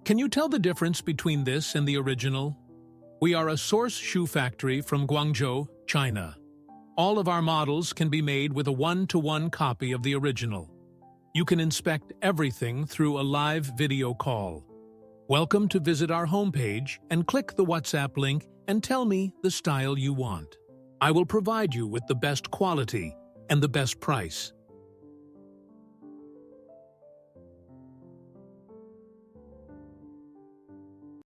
Can you tell the difference between this and the original? We are a source shoe factory from Guangzhou, China. All of our models can be made with a one-to-one copy of the original. You can inspect everything through a live video call. Welcome to visit our homepage and click the WhatsApp link and tell me the style you want. I will provide you with the best quality and the best price.